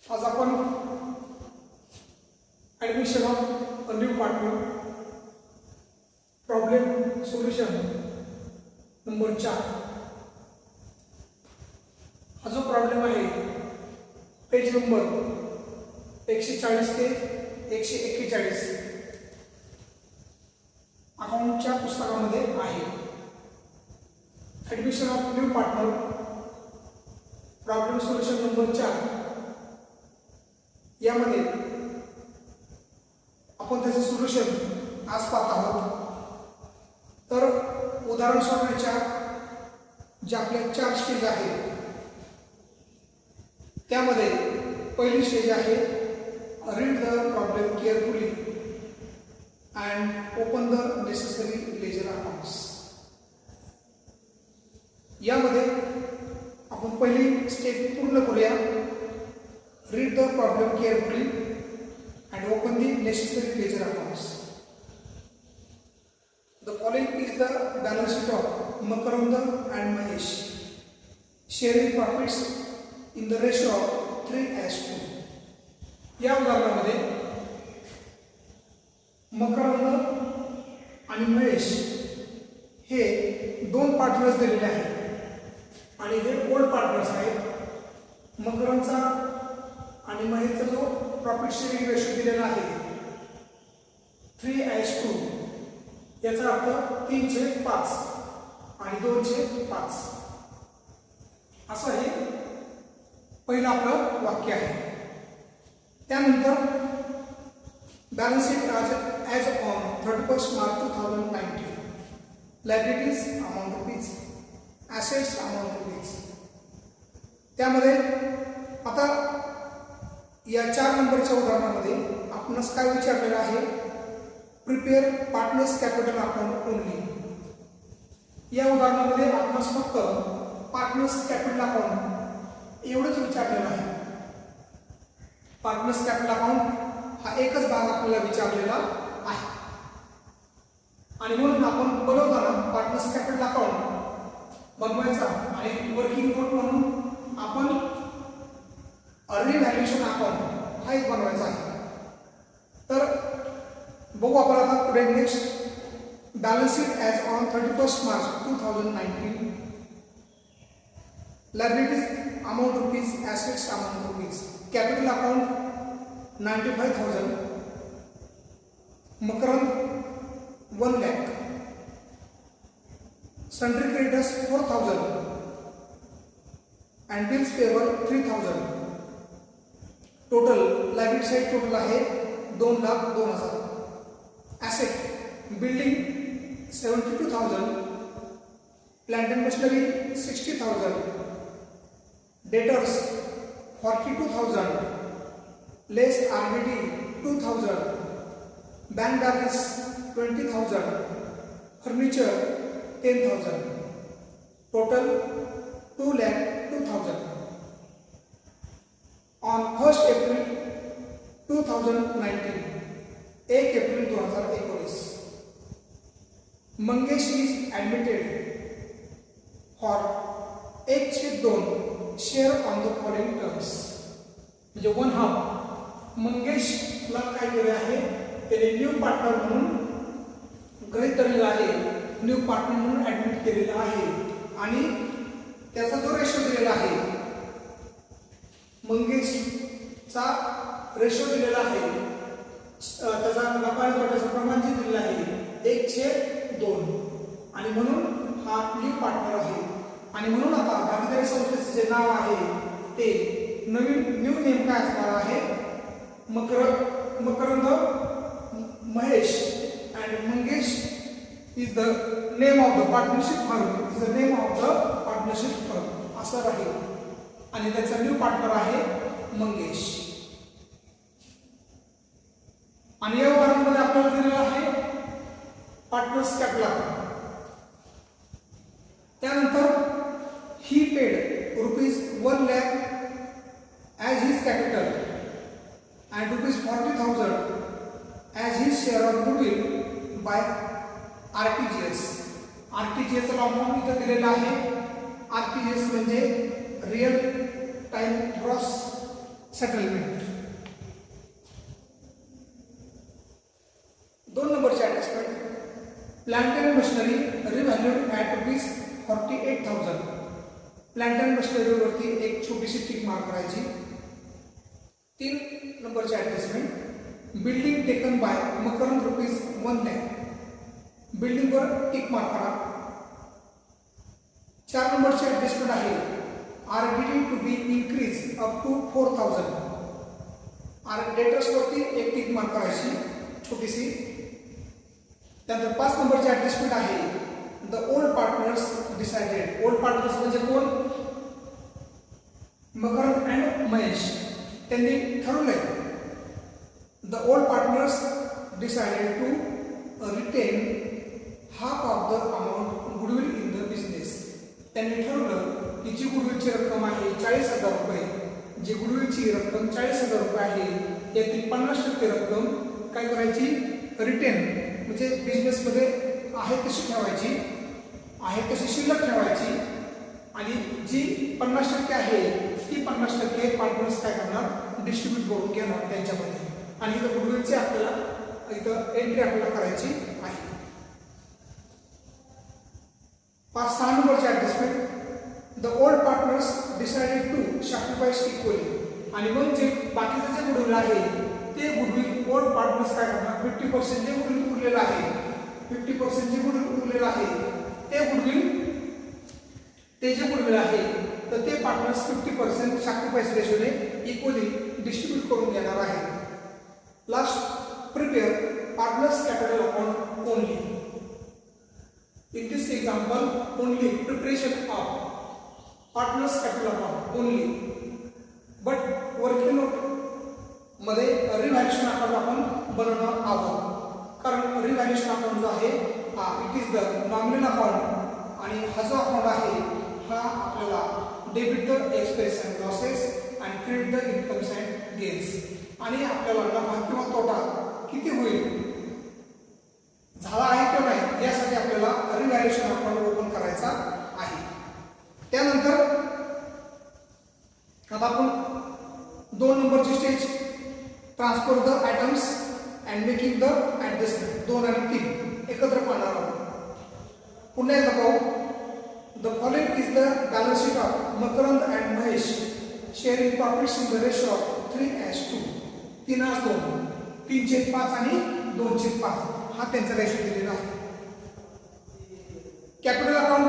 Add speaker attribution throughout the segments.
Speaker 1: आज आपण admission of a new partner problem solution number 4 हा जो प्रॉब्लेम आहे पेज नंबर 140 ते 141 अकाउंटच्या पुस्तकामध्ये आहे. Admission of new partner problem solution number 4 यामध्ये आपण त्याचे सोल्युशन आज पाहत आहोत. तर उदाहरण सोडवण्याच्या ज्या आपल्या 4 स्टेज आहेत त्यामध्ये पहिली स्टेज आहे read the problem carefully and open the necessary ledger accounts. यामध्ये आपण पहिली स्टेप पूर्ण करूया. Read the problem carefully and open the necessary ledger accounts. The following is the balance sheet of Makaranda and Mahesh sharing profits in the ratio of 3:2. या उदाहरणामध्ये मकरंद आणि महेश हे 2 partners दिलेले आहेत आणि हे ओल्ड पार्टनर्स आहेत. मकरंदचा आणि महेशचा जो प्रॉफिट शेअरिंग रेशो दिलेला आहे 3:2 याचा अर्थ 3/5 आणि 2/5 असं हे पहिलं आपलं वाक्य आहे. त्यानंतर balance sheet as on 31 March 2019 liabilities amount rupees assets amount rupees. त्यामध्ये आता या 4 नंबरच्या उदाहरणामध्ये आपणास काय विचारलेलं आहे? Prepare partners capital account only. या उदाहरणामध्ये आपणास फक्त पार्टनर्स कॅपिटल अकाउंट एवढंच विचारलेलं आहे. पार्टनर्स कॅपिटल अकाउंट हा एकच भाग आपल्याला विचारलेला आहे आणि म्हणून आपण बनवताना पार्टनर्स कॅपिटल अकाउंट बनवायचा आणि वर्किंग नोट म्हणून आपण रिव्हॅल्युएशन अकाउंट हा एक बनवायचा आहे. तर बघू आपण आता पुढे next balance sheet as on 31 March 2019 liabilities amount rupees assets amount rupees. Capital account 95,000 Makarand 1 lakh sundry creditors 4,000 and bills payable 3,000. Total liability side total आहे 2,02,000. Asset building 72,000 plant and machinery 60,000 debtors 42,000 less RBD 2,000 bank balance 20,000 furniture 10,000. Total 2,02,000. On 1 April 2019 1 April 2019 Mangesh is admitted for 1/2 share on the following terms. म्हणजे 1/2 मंगेशला काय केले आहे? त्याने new partner म्हणून गृहीत धरलेला आहे, न्यू पार्टनर म्हणून ॲडमिट केलेला आहे आणि त्याचा जो रेशो दिलेला आहे मंगेशचा रेशो दिलेला आहे, त्याचा नफा आणि तोट्याचं प्रमाण जे दिलेलं आहे 1/2 आणि म्हणून हा न्यू पार्टनर आहे. आणि म्हणून आता भागीदारी संस्थेचे जे नाव आहे ते नवीन न्यू नेम काय असणार आहे? Makarand Mahesh and Mangesh is the name of the partnership firm. Is the name of the partnership firm असं राहील आणि त्याचा न्यू पार्टनर आहे मंगेश. आणि या उदाहरणामध्ये आपल्याला दिलेला आहे पार्टनर्स कॅपिटल अकाउंट. त्यानंतर he paid rupees 1 lakh as his capital and rupees 40,000 as his share of goodwill by RTGS. RTGS चा फॉर्म इथं दिलेला आहे. RTGS म्हणजे रिअल टाइम ग्रॉस सेटलमेंट. 2 नंबरची adjustment. Plant and machinery revalued at ₹48,000. Plant and मशिनरीवरती एक छोटीशी tick mark करायची. 3 नंबरची adjustment. Building taken by Makarand ₹1 lakh. बिल्डिंगवर टिक मार्क करा. 4 नंबरची ॲडजस्टमेंट आहे RDD to be increase up to 4,000. डेटर्सवरती एक टिक मार्क करायची छोटीशी. त्यानंतर 5 नंबरची ॲडजस्टमेंट आहे the old partners decided. Old partners म्हणजे कोण? मकरंद अँड महेश. त्यांनी ठरवलंय the old partners decided to retain half of the amount goodwill in the business. त्यांनी ठरवलं की जी गुडविलची रक्कम आहे 40,000 रुपये, जी गुडविलची रक्कम 40,000 रुपये आहे, यातील 50% रक्कम काय करायची? रिटेन म्हणजे बिझनेसमध्ये आहे तशी ठेवायची, आहे तशी शिल्लक ठेवायची. आणि जी 50% आहे ती 50% पार्टनर्स काय करणार? डिस्ट्रीब्यूट करून घेणार त्यांच्यामध्ये. आणि इथं गुडविलची आपल्याला इथं एंट्री आपल्याला करायची आहे. 5-6 नंबरची adjustment. The old partners decided to sacrifice equally. आणि मग जे बाकीचं जे गुडविल आहे ते गुडविल ओल्ड पार्टनर्स काय करणार? 50% जे गुडविल उरलेलं आहे, 50% जे गुडविल उरलेलं आहे ते जे गुडविल आहे तर ते पार्टनर्स 50% सॅक्रिफाइस रेशोने इक्वली डिस्ट्रीब्यूट करून घेणार आहे. Last, prepare partners capital account only. In this example, only preparation of partners capital account only. But working note मध्ये रिव्हॅल्युएशन अकाउंट आपण बनवणार आहोत. कारण रिव्हॅल्युएशन अकाउंट जो आहे हा it is the nominal account. आणि हा जो अकाउंट आहे हा आपल्याला debit the expense and losses and credit the incomes and gains. आणि आपल्याला नफा किंवा तोटा किती होईल, झाला आहे किंवा नाही, यासाठी आपल्याला रिव्हॅल्युएशन अकाउंट ओपन करायचा आहे. त्यानंतर आता आपण 2 नंबरची stage, transfer the items and making the adjustment. 2 आणि 3 एकत्र पाहणार आहोत. पुन्हा एकदा पाहू. The following is the balance sheet of Makarand and Mahesh sharing profits in the ratio of 3:2. 3:2, 3/5 आणि 2/5 हा त्यांचा रेशो दिलेला आहे. कॅपिटल अकाउंट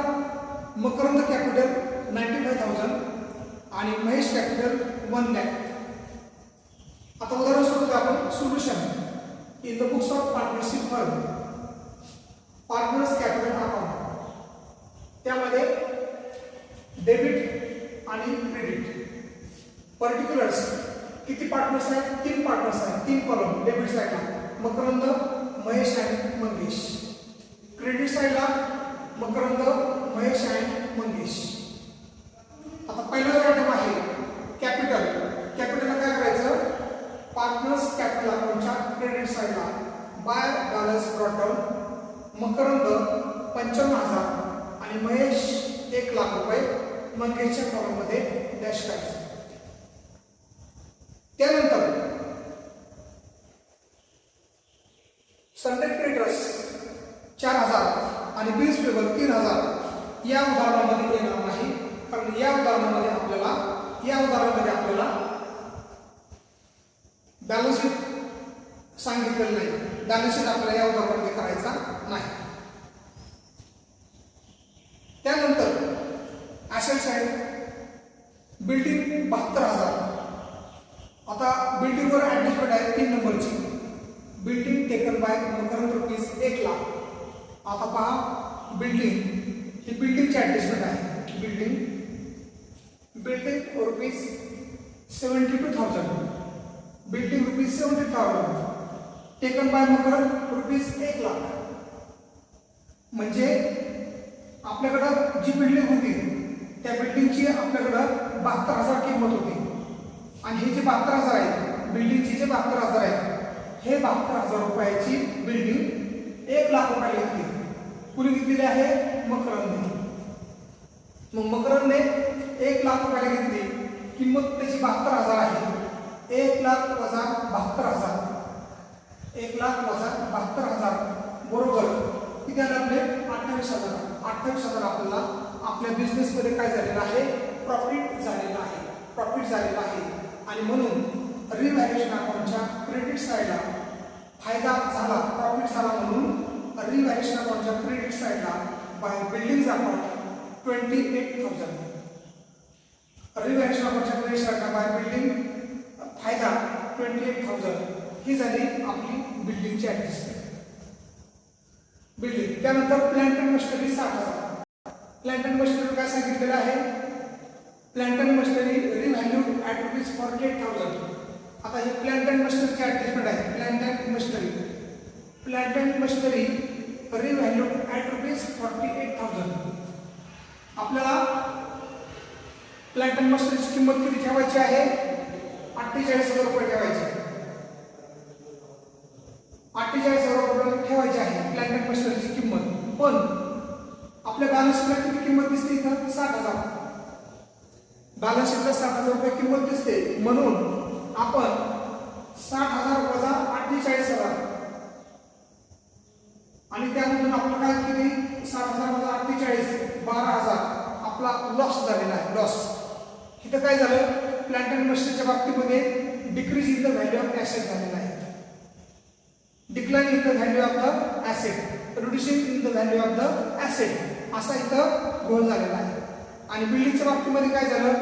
Speaker 1: मकरंद कॅपिटल 95,000 आणि महेश कॅपिटल 1 lakh. आता उदाहरण स्वरूप आपण solution in the books of partnership firm partners capital account. त्यामध्ये डेबिट आणि क्रेडिट. पर्टिक्युलर्स किती पार्टनर्स आहेत? 3 पार्टनर्स आहेत. 3 कॉलम डेबिट साईडला मकरंद, महेश आणि मंगेश. क्रेडिट साईडला मकरंद, महेश आणि मंगेश. आता पहिला जो आयटम आहे कॅपिटल. कॅपिटलला काय करायचं? पार्टनर्स कॅपिटल अकाउंटच्या क्रेडिट साईडला by balance brought down Makarand 55,000 आणि महेश 1 लाख रुपये मंगेशच्या कॉलममध्ये डॅश करायचं. त्यानंतर संडे क्रेडिटर्स 4,000 आणि बिल्स पेबल 3,000 या उदाहरणामध्ये येणार नाही. कारण या उदाहरणामध्ये आपल्याला बॅलन्स शीट सांगितलेलं नाही. बॅलन्स शीट आपल्याला या उदाहरणामध्ये करायचा नाही. त्यानंतर ॲसेट साईड बिल्डिंग 72,000. आता बिल्डिंगवर ॲडजस्टमेंट आहे 3 नंबरची. Building taken by Makarand ₹1 lakh. आता पहा बिल्डिंग ही बिल्डिंगची ॲडजस्टमेंट आहे. Building ₹72,000. Building ₹70,000 taken by Makarand ₹1 lakh. म्हणजे आपल्याकडं जी बिल्डिंग होती त्या बिल्डिंगची आपल्याकडं 72,000 किंमत होती. आणि हे जे 72,000 आहे, बिल्डिंगची जे 72,000 आहे, हे 72,000 रुपयाची बिल्डिंग 1 लाख रुपयाला घेतली. कुणी घेतलेली आहे? मकरंदने. मग मकरंदने 1 लाख रुपयाला घेतली. किंमत त्याची 72,000 आहे. 1,00,000 वजा 72,000, 1,00,000 वजा 72,000 बरोबर किती आले आपले 28,000. 28,000 आपल्याला आपल्या बिझनेस मध्ये काय झालेलं आहे, प्रॉफिट झालेलं आहे, प्रॉफिट झालेला आहे. आणि म्हणून रिव्हॅल्युएशन अकाउंटच्या क्रेडिट साइडला फायदा झाला, प्रॉफिट झाला. म्हणून रिव्हॅल्युएशन अकाउंटच्या क्रेडिट साइडला बाय बिल्डिंग अकाउंट 28,000. रिव्हॅल्युएशन अकाउंटच्या क्रेडिट साइडला बाय बिल्डिंग फायदा 28,000. ही झाली आपली बिल्डिंगची ऍडजस्टमेंट. बिल्डिंग त्यानंतर plant and machinery 60,000. Plant and machinery काय सांगितलेलं आहे, plant and machinery revalued at ₹48,000. आता हे प्लांट अँड मशिनरीची ऍडजस्टमेंट आहे. Plant and machinery revalued at ₹48,000. आपल्याला प्लांट अँड मशिनरीची किंमत किती ठेवायची आहे, 48,000 रुपये ठेवायची. 48,000 रुपये ठेवायची आहे प्लांट अँड मशिनरीची किंमत. पण आपल्या बॅलन्स शीटला किती किंमत दिसते इथं, 60,000. बॅलन्स शीटला 60,000 रुपये किंमत दिसते. म्हणून आपण 60,000 वजा 48,000 आणि त्यामधून आपण काय केली, 60,000 वजा 48 12,000 आपला लॉस झालेला आहे. लॉस इथं काय झालं, प्लांट अँड मशिनरीच्या बाबतीमध्ये decrease in the value of asset झालेला आहे. Decline in the value of the asset, reducing in the value of the asset असा इथं गोल झालेला आहे. आणि बिल्डिंगच्या बाबतीमध्ये काय झालं,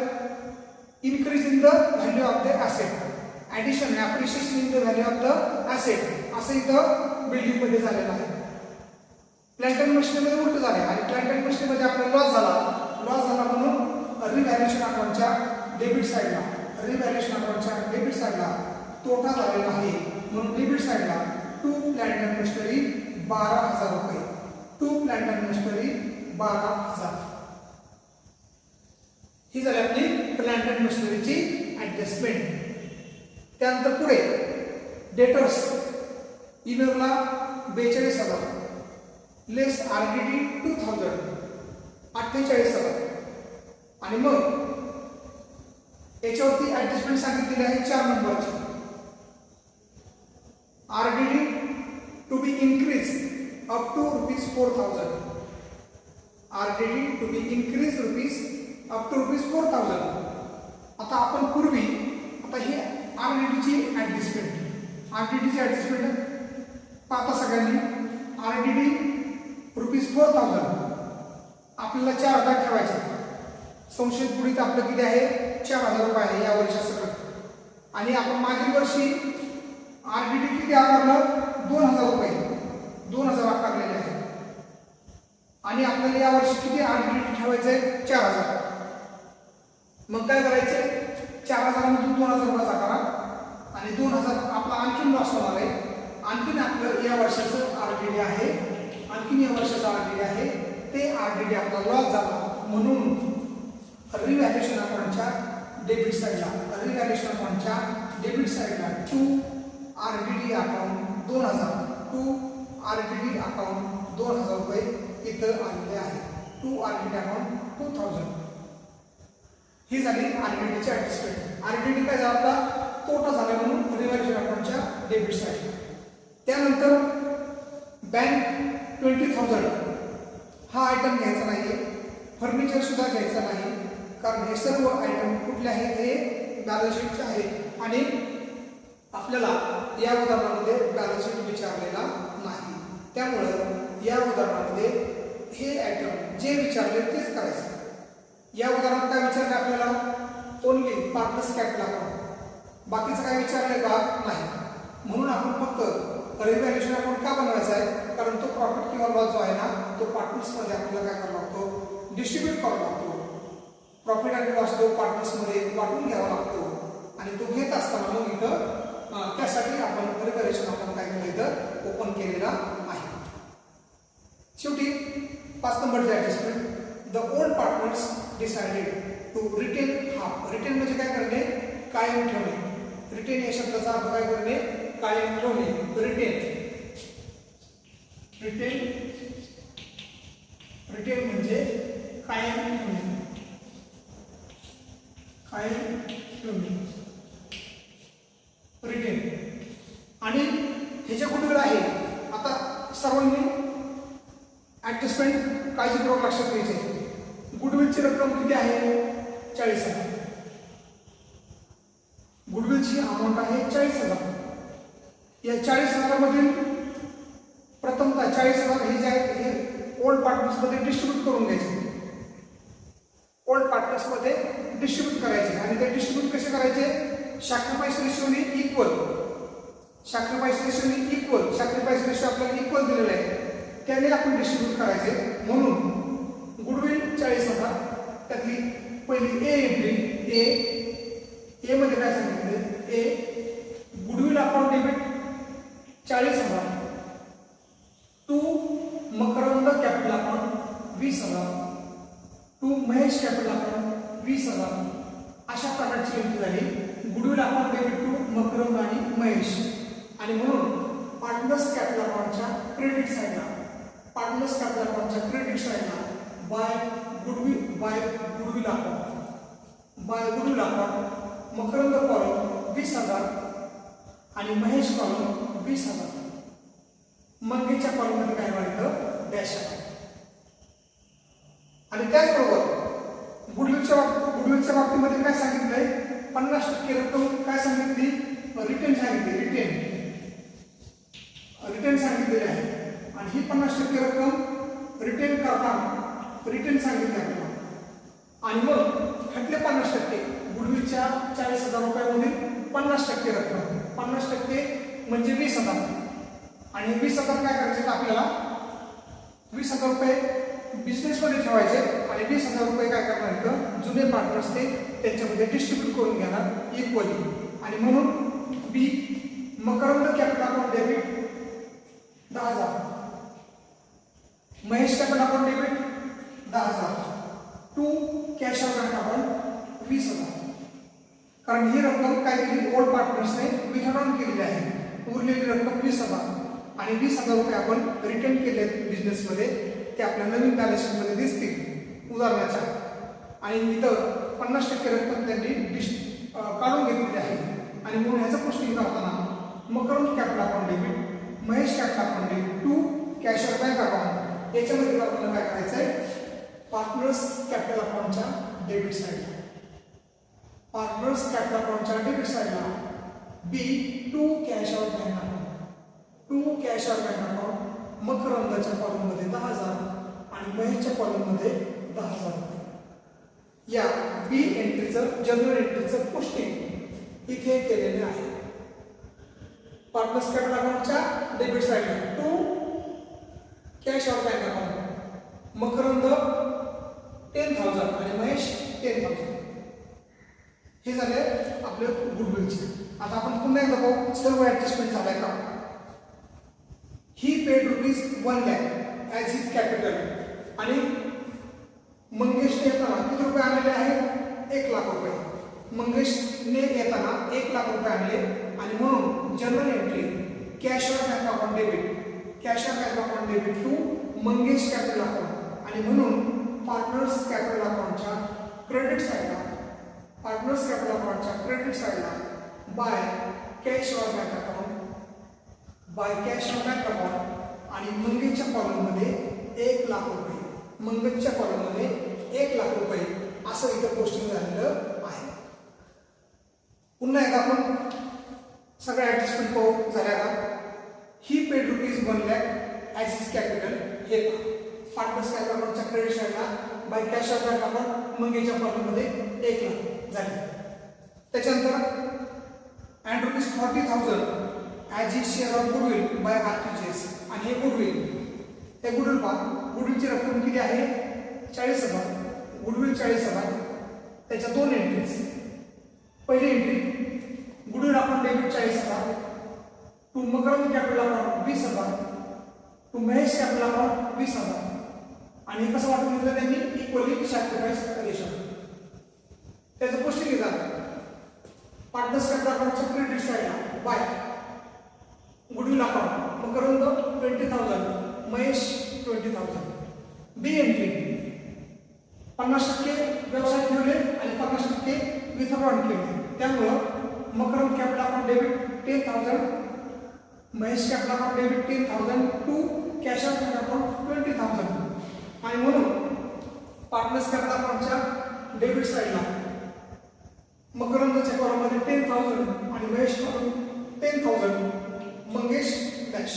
Speaker 1: increase in the value of the asset, addition appreciation in the value of the asset असं इथं बिल्डिंग मध्ये झालेलं आहे. प्लांट अँड मशिनरीमध्ये उलट झाले. आणि प्लांट अँड मशिनरीमध्ये आपला लॉस झाला म्हणून रिव्हॅल्युएशन अकाउंटच्या डेबिट साइडला, रिव्हॅल्युएशन अकाउंटच्या डेबिट साइडला तोटा झालेला आहे. म्हणून डेबिट साइडला टू प्लांट अँड मशिनरी 12,000 रुपये, टू प्लांट अँड मशिनरी 12,000. ही झाली आपली प्लांट अँड मशिनरीची ऍडजस्टमेंट. त्यानंतर पुढे डेटर्स इनरला 42,000 लेस आरडीडी 2,000 48,000. आणि मग याच्यावरती ऍडजस्टमेंट सांगितलेली आहे 4 नंबरची. RDD to be increase up to ₹4,000. RDD to be increase up to ₹4,000. आता आपण पूर्वी आता हे आरडीडीची ऍडजस्टमेंट पाहता सगळ्यांनी. आरडीडी ₹4,000 आपल्याला 4,000 ठेवायचे. संशयित बुडीत आपलं किती आहे, 4,000 रुपये आहे या वर्षासकट. आणि आपण मागील वर्षी आरडीडी किती आकारलं, 2,000 रुपये 2,000 आकारलेले आहे. आणि आपल्याला या वर्षी किती आरडीडी ठेवायचंय, 4,000. मग काय करायचंय, 4,000 मधून 2,000 रुपये आकारा आणि 2,000 आपला आणखीन लॉस होणार आहे. आणखीन आपलं या वर्षाचं आरडीडी आहे, आणखीन या वर्षाचं आरडीडी आहे, ते आरडीडी आपला लॉस झाला. म्हणून रिव्हॅल्युएशन अकाउंटच्या डेबिट साइडला, to RDD account 2,000, to RDD account 2,000 रुपये इथं आलेले आहे. To RDD account 2,000. ही झाली आरडीडीची ऍडजस्टमेंट. आरडीडी काय झाला, आपला तोटा झाला म्हणून रिव्हॅल्युएशन अकाउंटच्या डेबिट साइड. त्यानंतर बँक 20,000 हा आयटम घ्यायचा नाहीये, फर्निचर सुद्धा घ्यायचा नाही, कारण हे सर्व आयटम कुठले आहेत, हे बॅलन्स शीटचे आहेत. आणि आपल्याला या उदाहरणामध्ये बॅलन्स शीट विचारलेला नाही. त्यामुळं या उदाहरणामध्ये हे आयटम जे विचारले तेच करायचं. या उदाहरणात काय विचारले आपल्याला, ओनली पार्टनर्स कॅपिटल अकाउंट, बाकीचं काय विचारले का नाही. म्हणून आपण फक्त रिव्हॅल्युएशन अकाउंट का बनवायचा आहे, कारण तो प्रॉफिट किंवा लॉस जो आहे ना, तो पार्टनर्समध्ये आपल्याला काय करावा लागतो, डिस्ट्रीब्यूट करावा लागतो. प्रॉफिट आणि लॉस तो पार्टनर्समध्ये वाटून घ्यावा लागतो. आणि तो घेत असताना मग इथं त्यासाठी आपण रिव्हॅल्युएशन अकाउंट काय केलं, इथं ओपन केलेला आहे. शेवटी 5 नंबरची adjustment. The old partners decided to retain half. Retain म्हणजे काय करणे, कायम ठेवणे. रिटेन या शब्दाचा अर्थ काय करणे, कायम ठेवणे. रिटेन म्हणजे कायम ठेवणे, कायम ठेवणे. सर्वांनी ऍडजस्टमेंट काळजीपूर्वक लक्षात घ्यायचे. गुडविलची रक्कम किती आहे? 40,000. गुडविलची अमाऊंट आहे 40,000. या 40,000 मधील प्रथमतः 40,000 हे जे आहेत हे ओल्ड पार्टनर्स मध्ये डिस्ट्रीब्यूट करून घ्यायचे. ओल्ड पार्टनर्स मध्ये डिस्ट्रीब्यूट करायचे आणि ते डिस्ट्रीब्यूट कसे करायचे? सॅक्रिफाईस रेशिओने इक्वल. सॅक्रिफाईस रेशिओने इक्वल. सॅक्रिफाईस रेशिओ आपल्याला इक्वल दिलेला आहे, त्याने आपण डिस्ट्रीब्यूट करायचे. म्हणून गुडविल 40,000, त्यातली पहिली ए एंट्री. ए मध्ये काय सांगितलं? A goodwill upon debit 40,000 to Makarand capital upon 20,000 to Mahesh capital upon 20,000. अशा प्रकारची एंट्री झाली. Goodwill upon debit to Makarand आणि महेश. आणि म्हणून पार्टनर्स कॅपिटल अकाउंटच्या क्रेडिट साईडला, पार्टनर्स कॅपिटल अकाउंटच्या क्रेडिट साईडला by goodwill account Makarand column 20,000 आणि महेश कॉलम 20,000. मंगेच्या कॉलम मध्ये काय वाढतं? डॅश आहे. आणि त्याचबरोबर गुडविलच्या बाबतीमध्ये काय सांगितलंय? 50% रक्कम काय सांगितली? रिटर्न सांगितली. रिटर्न सांगितलेली आहे आणि ही 50% रक्कम रिटर्न करताना रिटर्न सांगितली आपल्याला. आणि मग ह्यातले 50% गुडविलच्या 40,000 रुपयामधील 50% रक्कम, 50% म्हणजे 20,000. आणि 20,000 काय करायचे? आपल्याला 20,000 रुपये बिझनेसमध्ये ठेवायचे आणि 20,000 रुपये काय करणार आहेत? जुने पार्टनर्स ते त्यांच्यामध्ये डिस्ट्रीब्यूट करून घेणार इक्वली. आणि म्हणून B Makarand capital account debit 10,000, Mahesh capital account debit 10,000 to cash out bank account 20,000. कारण ही रक्कम काय केली? ओल्ड पार्टनर्सने विथड्रॉन केलेली आहे. उरलेली रक्कम 20,000 आणि 20,000 रुपये आपण रिटर्न केले बिझनेसमध्ये, ते आपल्या नवीन बॅलन्स शीट मध्ये दिसतील उदाहरणाच्या. आणि इथं 50% रक्कम त्यांनी काढून घेतलेली आहे. आणि म्हणून ह्याचं पोस्टिंग करताना Makarand capital account debit, Mahesh capital account debit to cash out bank account, याच्यामध्ये आपल्याला काय करायचंय? पार्टनर्स कॅपिटल अकाउंटच्या डेबिट साईडला, पार्टनर्स कॅपिटल अकाउंटच्या डेबिट साईडला B to cash out bank account, to cash out bank account मकरंदाच्या कॉलम मध्ये 10,000 आणि महेशच्या कॉलम मध्ये 10,000. या बी एंट्रीचं जनरल एंट्रीचं पोस्टिंग इथे केलेले आहे. पार्टनर्स कॅपिटल अकाउंटच्या डेबिट साईडला to cash out bank account Makarand 10,000 आणि महेश 10,000. हे झाले आपले गुडविलचे. आता आपण पुन्हा एकदा पाहू सर्व ऍडजस्टमेंट झालाय का. He paid ₹1 lakh as his capital. आणि मंगेशने येताना किती रुपये आणलेले आहेत? 1 लाख रुपये. मंगेशने येताना 1 लाख रुपये आणले आणि म्हणून general entry cash out bank account debit, cash out bank account debit to Mangesh capital account. आणि म्हणून पार्टनर्स कॅपिटल अकाउंटच्या क्रेडिट साईडला, पार्टनर्स कॅपिटल अकाउंटच्या क्रेडिट साईडला by cash out bank account, by cash out bank account. आणि मंगेशच्या column मध्ये 1 लाख रुपये, मंगेशच्या कॉलम मध्ये 1 लाख रुपये असं इथं पोस्टिंग झालेलं आहे. पुन्हा एकदा आपण सगळ्या ऍडजस्टमेंट पाहू झाल्या का. He paid ₹1 lakh as his capital, हे पार्टनर्स कॅपिटल अकाउंटच्या क्रेडिट साईडला by cash out bank account मंगेशच्या कॉलम मध्ये 1 लाख झाले. त्याच्यानंतर and ₹40,000 as his share of goodwill by RTGS. आणि हे गुडविल पहा, गुडविलची रक्कम किती आहे? 40,000. गुडविल 40,000, त्याच्या 2 एंट्रीज. पहिली entry goodwill account debit 40,000 to Makarand capital account 20,000 to Mahesh capital account 20,000. आणि हे कसं वाटून घेतलं त्यांनी? Equally sacrifice ratio. त्याचं पोस्टिंग झालं पार्टनर्स कॅपिटल अकाउंटच्या क्रेडिट साईडला by goodwill account Makarand 20,000, Mahesh 20,000. B entry 50% व्यवसाय ठेवले आणि 50% विथड्रॉन केले. त्यामुळं Makarand capital account debit 10,000, Mahesh capital account debit 10,000 to cash out bank account 20,000. आणि म्हणून पार्टनर्स कॅपिटल अकाउंटच्या डेबिट साईडला मकरंदच्या कॉलममध्ये 10,000 आणि महेश कॉलम 10,000 मंगेश डॅश.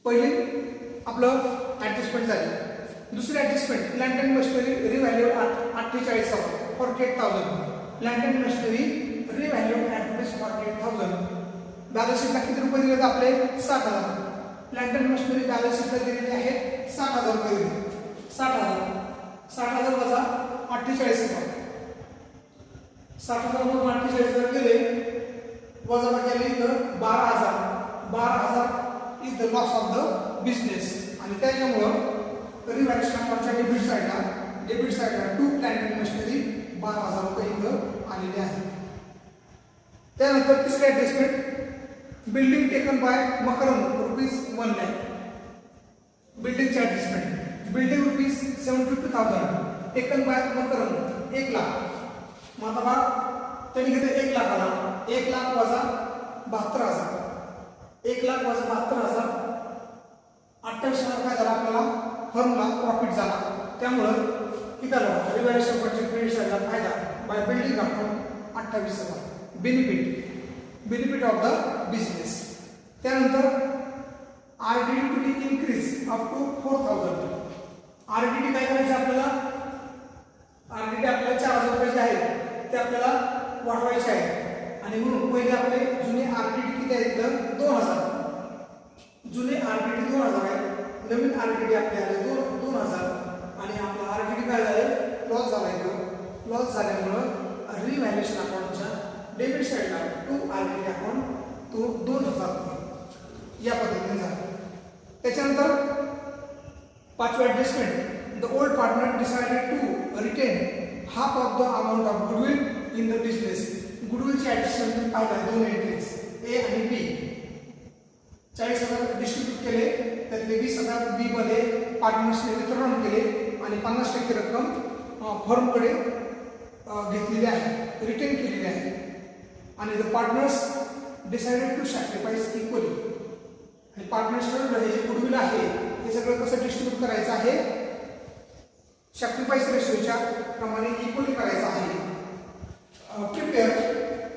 Speaker 1: पहिली आपलं ऍडजस्टमेंट झाली. दुसरी adjustment land and machinery revalue 48,000 48,000 land and machinery revalue at rupees 48,000. Balance शीटला किती रुपये दिले आपले 60,000. लँड अँड मशिनरी बॅलन्स शीटला दिलेले आहेत 60,000 रुपये दिले. 60,000 वजा 48,000 60,000 मधून 48,000 गेले वजा केले तर 12,000 is the loss of the business. आणि त्याच्यामुळं रिव्हॅल्यूशन अकाउंटच्या डेबिट साईडला टू लँड अँड मशिनरी 12,000 रुपये इथं आलेले आहेत. त्यानंतर तिसरी adjustment building taken by Makarand rupees 1 lakh. बिल्डिंगची adjustment building rupees 72,000 taken by Makarand 1 lakh. मग आता त्यांनी घेतले 1 लाखाला 1 लाख वजा 72,000 1 लाख वजा 72,000 28,000 काय झाला आपल्याला फर्मला प्रॉफिट झाला. त्यामुळं किती आलं रिव्हॅल्यूशन अकाउंटच्या क्रेडिट साईडला फायदा by building account 28,000 benefit of the business. त्यानंतर RDD to be increase up to 4,000. RDD काय करायचं आपल्याला आरडीडी आपल्याला 4,000 रुपये जे आहेत ते आपल्याला वाढवायचे आहे. आणि म्हणून पहिले आपले जुने आरडीडी किती आहेत तर 2,000. जुने आरडीडी 2,000 आहे. नवीन आरडीडी आपले आले 2,000 आणि आपला आरडीडी काय झाले लॉस झाला. लॉस झाल्यामुळं रिव्हॅल्यूशन अकाउंटच्या डेबिट साईडला टू आरडीडी अकाउंट तो 2,000 या पद्धतीने झाला. त्याच्यानंतर पाचवा adjustment the old partner decided to retain half of the amount of goodwill in the business. गुडविलची ऍडजस्टमेंट पाहिजे 2 एंट्रीज ए आणि बी. 40,000 डिस्ट्रीब्यूट केले त्यातले 20,000 बी मध्ये पार्टनर्सने वितरण केले आणि 50% रक्कम फर्मकडे घेतलेली आहे रिटेन केलेली आहे. आणि the partners decided to sacrifice equally. आणि पार्टनर्स ठरवलं हे जे गुडविल आहे हे सगळं कसं डिस्ट्रीब्यूट करायचं आहे सॅक्रिफाइस रेशोच्या प्रमाणे इक्वली करायचं आहे. Prepare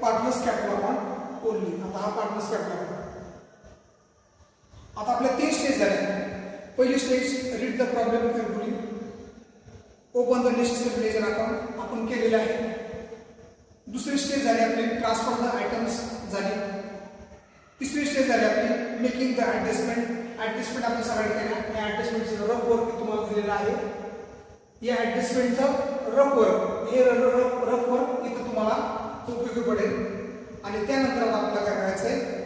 Speaker 1: partners capital account only. आता हा पार्टनर्स कॅपिटल अकाउंट आता आपल्या 3 स्टेज झाल्या. पहिली stage read the problem carefully open the necessary ledger account आपण केलेलं आहे. दुसरी स्टेज झाली आपली ट्रान्सफर द आयटम्स झाली. तिसरी स्टेज झाली आपली मेकिंग द ऍडजस्टमेंट आपण सगळ्या केल्या. या ऍडजस्टमेंटचं रफ वर्क तुम्हाला दिलेलं आहे. या ऍडजस्टमेंटचं रफ वर्क हे रफ वर्क इथं तुम्हाला उपयोगी पडेल. आणि त्यानंतर आपल्याला काय करायचं आहे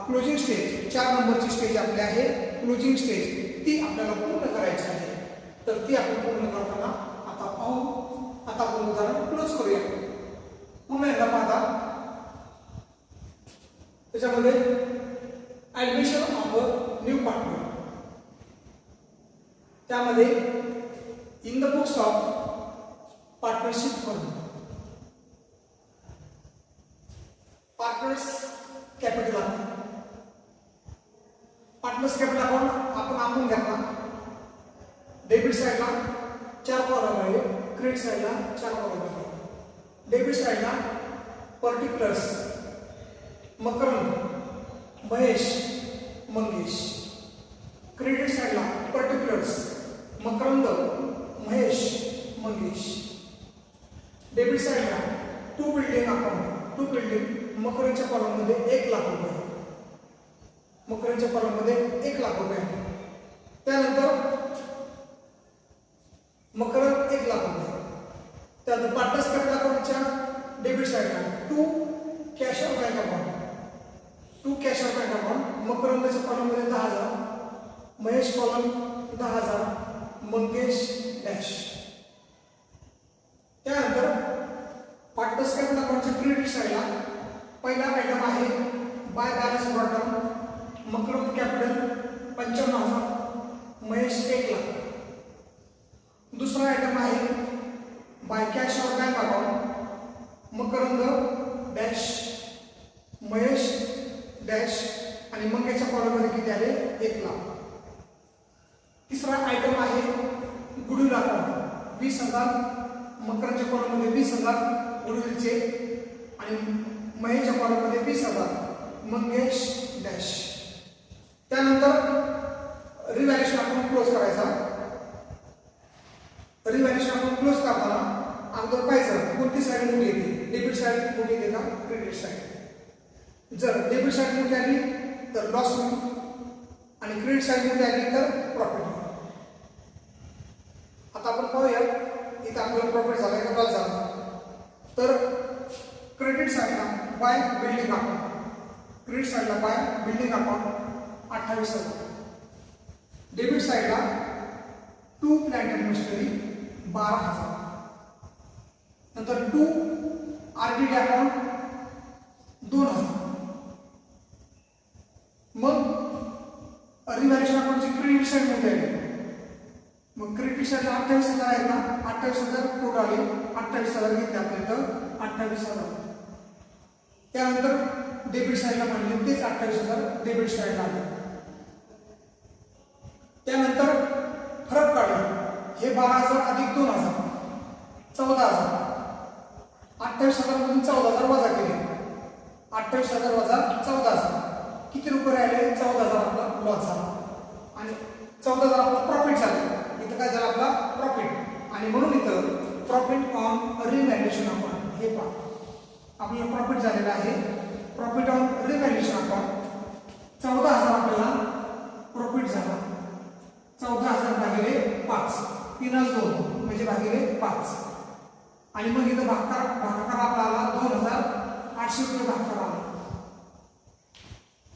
Speaker 1: क्लोजिंग स्टेज 4 नंबरची स्टेज आपली आहे क्लोजिंग स्टेज ती आपल्याला पूर्ण करायची आहे. तर ती आपण पूर्ण करताना आता पाहू. आता आपण उदाहरण क्लोज करूया. पुन्हा एकदा पाहता त्याच्यामध्ये admission of a new partner त्यामध्ये in the books of partnership firm partners capital account partners capital account आपण घेतला. डेबिट साईडला 4 कॉलम आहे क्रेडिट साईडला 4 कॉलम आहे. डेबिट साईडला पर्टिक्युलर्स मकरंद महेश मंगेश. क्रेडिट साईडला पर्टिक्युलर्स मकरंद महेश मंगेश. डेबिट साईडला टू बिल्डिंग मकरंदच्या कॉलममध्ये 1 लाख रुपये. मकरंदच्या कॉलममध्ये 1 लाख रुपये. त्यानंतर मकरंद 1 लाख रुपये. त्यानंतर पार्टनर्स कॅपिटल अकाउंटच्या डेबिट साईडला to cash out bank account मकरंदच्या कॉलममध्ये 10,000 महेश कॉलम 10,000 मंगेश डॅश. त्यानंतर पार्टनर्स कॅपिटल अकाउंटच्या क्रेडिट साईडला पहिला आयटम आहे by balance brought Makarand capital 55,000 Mahesh 1 lakh. दुसरा आयटम आहे by cash out bank account Makarand dash Mahesh dash आणि मंगेशच्या कॉलममध्ये किती आले 1 लाख. तिसरा आयटम आहे गुडविल अकाउंट 20,000. मकरच्या कॉलममध्ये 20,000 गुडविलचे आणि महेशच्या कॉलममध्ये 20,000 मंगेश डॅश. त्यानंतर रिव्हॅल्युएशन अकाउंट क्लोज करायचा. रिव्हॅल्युएशन अकाउंट क्लोज करताना अगोदर पाहायचं कोणती साईड मोठी येते, डेबिट साईड मोठी येते का क्रेडिट साईड. जर डेबिट साईड मोठी आली तर लॉस होईल आणि क्रेडिट साईड मोठी आली तर प्रॉफिट होईल. आता आपण पाहूया इथं आपल्याला प्रॉफिट झाला का लॉस झाला. तर क्रेडिट साईडला बाय बिल्डिंग अकाउंट, क्रेडिट साईडला बाय बिल्डिंग अकाउंट 28,000. डेबिट साईडला टू प्लांट अँड मशिनरी 12,000. नंतर टू आरडीडी अकाउंट 2,000. मग रिव्हॅल्युएशन अकाउंटची क्रेडिट साईड मध्ये आहे. मग क्रेडिट साईडला 28,000 आहेत ना, 28,000 टोटल आले, 28,000 घेतले आपल्या इथं 28,000. त्यानंतर डेबिट साईडला म्हणले तेच 28,000 डेबिट साईडला आले. त्यानंतर फरक काढला, हे 12,000 अधिक 2,000 14,000. 28,000 मधून 14,000 वजा केले, 28,000 वजा 14,000 किती रुपये राहिले, 14,000 आपला लॉस झाला आणि 14,000 आपला प्रॉफिट झाला. इथं काय झालं आपला प्रॉफिट आणि म्हणून इथं प्रॉफिट ऑन रिव्हॅल्युएशन अकाउंट हे पहा आपल्याला प्रॉफिट झालेला आहे. प्रॉफिट ऑन रिव्हॅल्युएशन अकाउंट 14,000 आपल्याला प्रॉफिट झाला. 14,000 भागिले 5 3-2 म्हणजे भागिले 5 आणि मग इथं भागाकार आपला आला 2,800 रुपये भागाकार आला.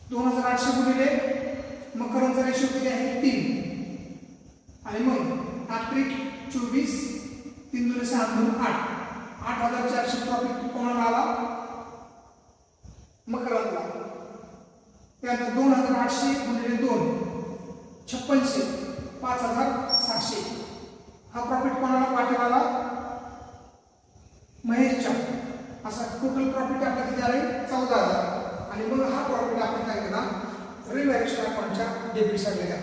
Speaker 1: 2,800 गुणिले मकरांचा रेशो किती आहे 3 आणि मग 8-24 3-2-6-8 8,400 प्रॉफिट कोणाला आला मकरांना. त्यानंतर 2,800 गुणिले 2 5600 5,600 हा प्रॉफिट कोणाला पाठवला आला महेशच्या. असा टोटल प्रॉफिट आपल्याला किती आले 14,000 आणि मग हा प्रॉफिट आपण काय केला रिव्हॅल्युएशन अकाउंटच्या डेबिट साईडला घ्या.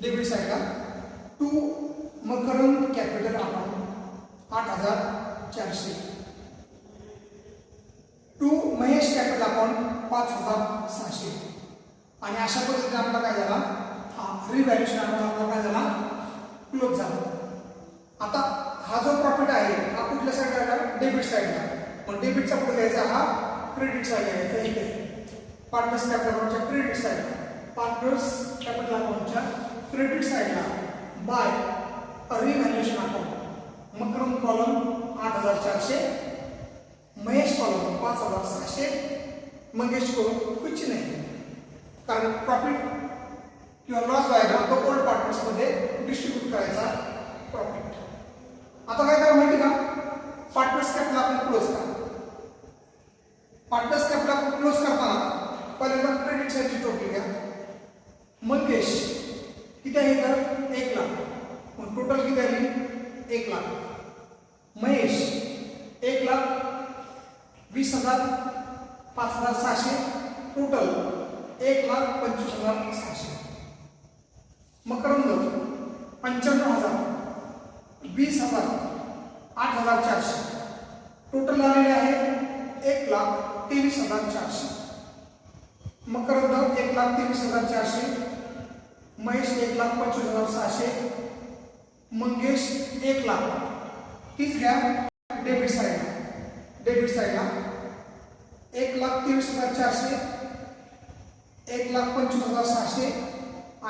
Speaker 1: डेबिट साईडला to Makarand capital account 8,400, to Mahesh capital account 5,600 आणि अशा पद्धतीने आपला काय झाला हा रिव्हॅल्युएशन अकाउंट आपला काय झाला क्लोज झाला. आता हा जो प्रॉफिट आहे हा कुठल्या साईडला आला डेबिट साईडला. पण डेबिटचा पुढे घ्यायचा हा क्रेडिट साईडला घ्यायचा. इथे पार्टनर्स कॅपिटल अकाउंटच्या क्रेडिट साईडला, पार्टनर्स कॅपिटल अकाउंटच्या क्रेडिट साईडला by revaluation account Makarand column 8,400, Mahesh column 5,600, Mangesh column कुछ नाही कारण प्रॉफिट किंवा लॉस व्हायला तो ओल्ड पार्टनर्स मध्ये डिस्ट्रीब्यूट करायचा प्रॉफिट. आता काय करा माहिती का पार्टनर्स कॅपिटल आपण क्लोज करा. पार्टनर्स कॅपिटल आपण क्लोज करताना पहिल्यांदा क्रेडिट साईडची टोटल घ्या. मंगेश किती आहे तर 1 लाख मग टोटल किती आली 1 लाख. महेश 1,20,000 5,600 टोटल 1,25,600. मकरंद 95,000 20,000 8,400 टोटल आलेले आहे 1,23,400. मकरंद 1,23,400, महेश 1,25,600, मंगेश 1 लाख. तीच घ्या डेबिट साईडला. डेबिट साईडला 1,23,400 1,25,600